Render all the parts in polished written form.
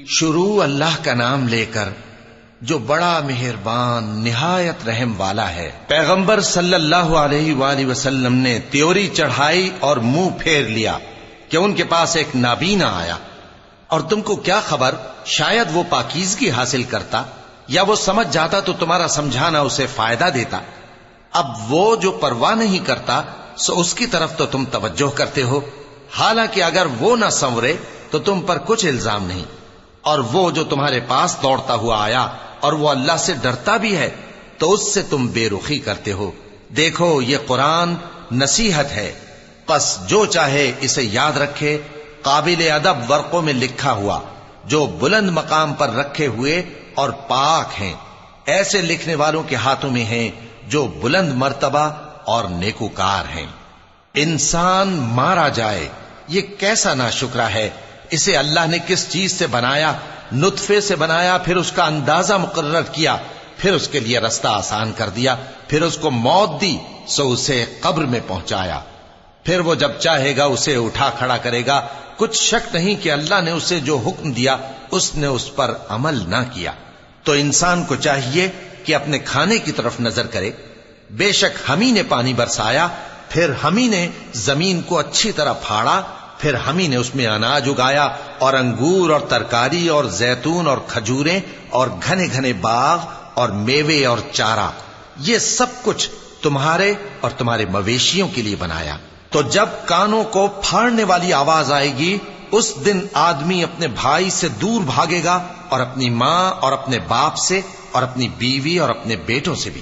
شروع اللہ کا نام لے کر جو بڑا مہربان نہایت رحم والا ہے۔ پیغمبر صلی اللہ علیہ وآلہ وسلم نے تیوری چڑھائی اور منہ پھیر لیا کہ ان کے پاس ایک نابینا آیا، اور تم کو کیا خبر، شاید وہ پاکیزگی حاصل کرتا یا وہ سمجھ جاتا تو تمہارا سمجھانا اسے فائدہ دیتا۔ اب وہ جو پرواہ نہیں کرتا سو اس کی طرف تو تم توجہ کرتے ہو، حالانکہ اگر وہ نہ سنورے تو تم پر کچھ الزام نہیں۔ اور وہ جو تمہارے پاس دوڑتا ہوا آیا اور وہ اللہ سے ڈرتا بھی ہے تو اس سے تم بے رخی کرتے ہو۔ دیکھو یہ قرآن نصیحت ہے، پس جو چاہے اسے یاد رکھے، قابل ادب ورقوں میں لکھا ہوا، جو بلند مقام پر رکھے ہوئے اور پاک ہیں، ایسے لکھنے والوں کے ہاتھوں میں ہیں جو بلند مرتبہ اور نیکوکار ہیں۔ انسان مارا جائے، یہ کیسا ناشکرا ہے۔ اسے اللہ نے کس چیز سے بنایا؟ نطفے سے بنایا، پھر اس کا اندازہ مقرر کیا، پھر اس کے لیے رستہ آسان کر دیا، پھر اس کو موت دی سو اسے قبر میں پہنچایا، پھر وہ جب چاہے گا اسے اٹھا کھڑا کرے گا۔ کچھ شک نہیں کہ اللہ نے اسے جو حکم دیا اس نے اس پر عمل نہ کیا۔ تو انسان کو چاہیے کہ اپنے کھانے کی طرف نظر کرے۔ بے شک ہم ہی نے پانی برسایا، پھر ہم ہی نے زمین کو اچھی طرح پھاڑا، پھر ہم ہی نے اس میں اناج اگایا اور انگور اور ترکاری اور زیتون اور کھجوریں اور گھنے گھنے باغ اور میوے اور چارہ، یہ سب کچھ تمہارے اور تمہارے مویشیوں کے لیے بنایا۔ تو جب کانوں کو پھاڑنے والی آواز آئے گی اس دن آدمی اپنے بھائی سے دور بھاگے گا، اور اپنی ماں اور اپنے باپ سے اور اپنی بیوی اور اپنے بیٹوں سے بھی۔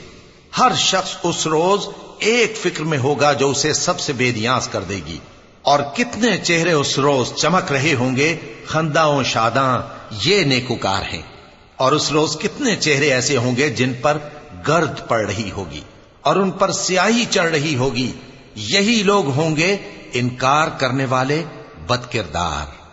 ہر شخص اس روز ایک فکر میں ہوگا جو اسے سب سے بے نیاز کر دے گی۔ اور کتنے چہرے اس روز چمک رہے ہوں گے، خنداں و شاداں، یہ نیکوکار ہیں۔ اور اس روز کتنے چہرے ایسے ہوں گے جن پر گرد پڑ رہی ہوگی اور ان پر سیاہی چڑھ رہی ہوگی، یہی لوگ ہوں گے انکار کرنے والے بد کردار۔